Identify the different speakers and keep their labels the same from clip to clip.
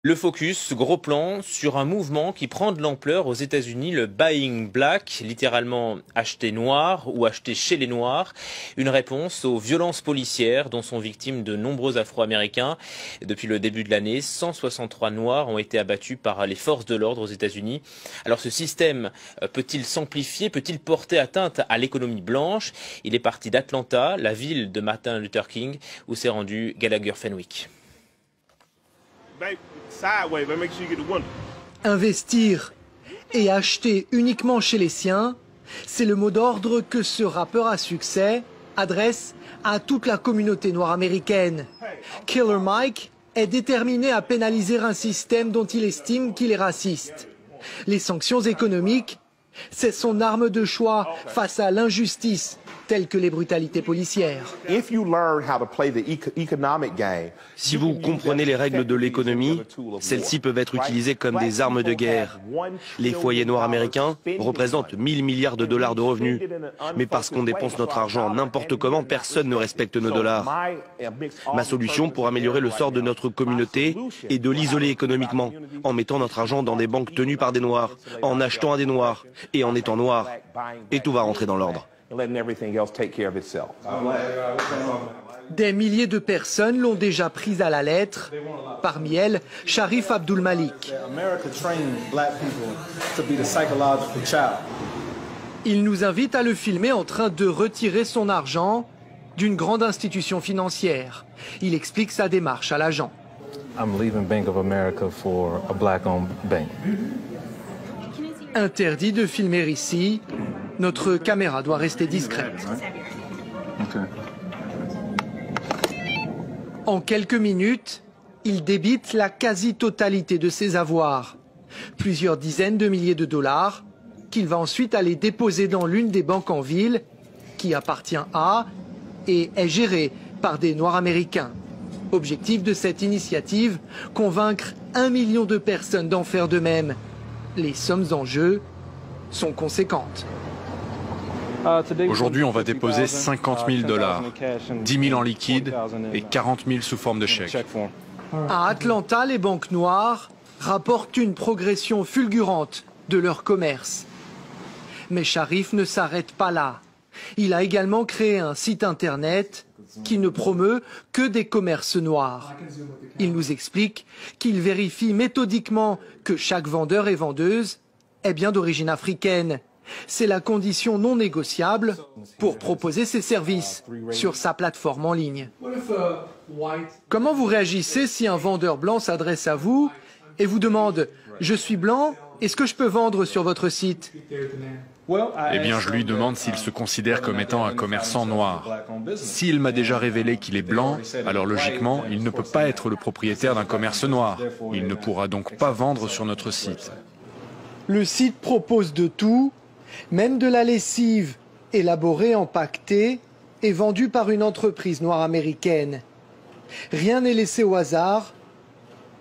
Speaker 1: Le focus, gros plan, sur un mouvement qui prend de l'ampleur aux États-Unis, le Buying Black, littéralement acheter noir ou acheter chez les Noirs. Une réponse aux violences policières dont sont victimes de nombreux Afro-Américains. Depuis le début de l'année, 163 Noirs ont été abattus par les forces de l'ordre aux États-Unis. Alors ce système peut-il s'amplifier, peut-il porter atteinte à l'économie blanche? Il est parti d'Atlanta, la ville de Martin Luther King, où s'est rendu Gallagher Fenwick.
Speaker 2: Investir et acheter uniquement chez les siens, c'est le mot d'ordre que ce rappeur à succès adresse à toute la communauté noire américaine. Killer Mike est déterminé à pénaliser un système dont il estime qu'il est raciste. Les sanctions économiques, c'est son arme de choix face à l'injustice, telles que les brutalités policières.
Speaker 3: Si vous comprenez les règles de l'économie, celles-ci peuvent être utilisées comme des armes de guerre. Les foyers noirs américains représentent 1000 milliards de dollars de revenus. Mais parce qu'on dépense notre argent n'importe comment, personne ne respecte nos dollars. Ma solution pour améliorer le sort de notre communauté est de l'isoler économiquement, en mettant notre argent dans des banques tenues par des noirs, en achetant à des noirs et en étant noir. Et tout va rentrer dans l'ordre.
Speaker 2: Des milliers de personnes l'ont déjà prise à la lettre, parmi elles Sharif Abdul-Malik. Il nous invite à le filmer en train de retirer son argent d'une grande institution financière. Il explique sa démarche à l'agent. Interdit de filmer ici, notre caméra doit rester discrète. En quelques minutes, il débite la quasi-totalité de ses avoirs, plusieurs dizaines de milliers de dollars, qu'il va ensuite aller déposer dans l'une des banques en ville, qui appartient à et est gérée par des Noirs américains. Objectif de cette initiative, convaincre 1 million de personnes d'en faire de même. Les sommes en jeu sont conséquentes.
Speaker 4: Aujourd'hui, on va déposer 50 000 dollars, 10 000 en liquide et 40 000 sous forme de chèque.
Speaker 2: À Atlanta, les banques noires rapportent une progression fulgurante de leur commerce. Mais Sharif ne s'arrête pas là. Il a également créé un site internet qui ne promeut que des commerces noirs. Il nous explique qu'il vérifie méthodiquement que chaque vendeur et vendeuse est bien d'origine africaine. C'est la condition non négociable pour proposer ses services sur sa plateforme en ligne. Comment vous réagissez si un vendeur blanc s'adresse à vous et vous demande « Je suis blanc, est-ce que je peux vendre sur votre site ?»
Speaker 4: Eh bien, je lui demande s'il se considère comme étant un commerçant noir. S'il m'a déjà révélé qu'il est blanc, alors logiquement, il ne peut pas être le propriétaire d'un commerce noir. Il ne pourra donc pas vendre sur notre site.
Speaker 2: Le site propose de tout, même de la lessive élaborée, empaquetée et vendue par une entreprise noire américaine. Rien n'est laissé au hasard,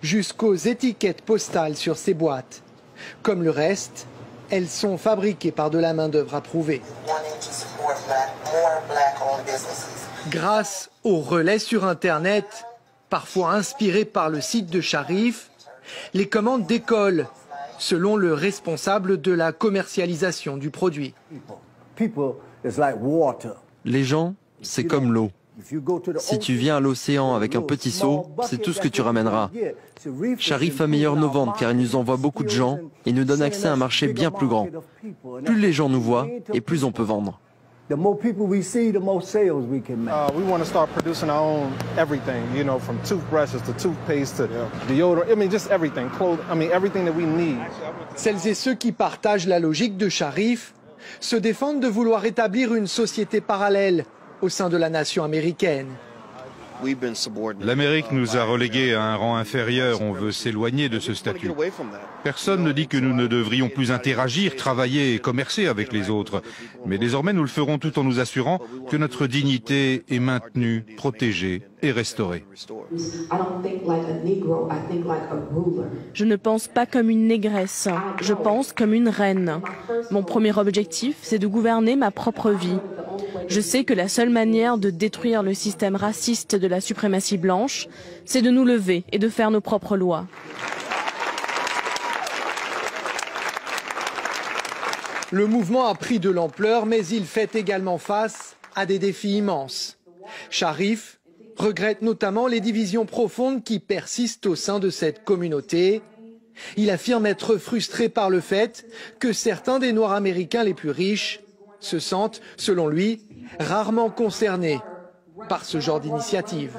Speaker 2: jusqu'aux étiquettes postales sur ces boîtes. Comme le reste, elles sont fabriquées par de la main-d'œuvre approuvée. Grâce aux relais sur Internet, parfois inspirés par le site de Sharif, les commandes décollent, selon le responsable de la commercialisation du produit.
Speaker 5: Les gens, c'est comme l'eau. Si tu viens à l'océan avec un petit seau, c'est tout ce que tu ramèneras. Sharif améliore nos ventes car il nous envoie beaucoup de gens et nous donne accès à un marché bien plus grand. Plus les gens nous voient et plus on peut vendre.
Speaker 2: Celles et ceux qui partagent la logique de Sharif se défendent de vouloir établir une société parallèle au sein de la nation américaine.
Speaker 6: L'Amérique nous a relégués à un rang inférieur, on veut s'éloigner de ce statut. Personne ne dit que nous ne devrions plus interagir, travailler et commercer avec les autres. Mais désormais nous le ferons tout en nous assurant que notre dignité est maintenue, protégée et restaurée.
Speaker 7: Je ne pense pas comme une négresse, je pense comme une reine. Mon premier objectif, c'est de gouverner ma propre vie. Je sais que la seule manière de détruire le système raciste de la suprématie blanche, c'est de nous lever et de faire nos propres lois.
Speaker 2: Le mouvement a pris de l'ampleur, mais il fait également face à des défis immenses. Sharif regrette notamment les divisions profondes qui persistent au sein de cette communauté. Il affirme être frustré par le fait que certains des Noirs américains les plus riches se sentent, selon lui, rarement concernés par ce genre d'initiative.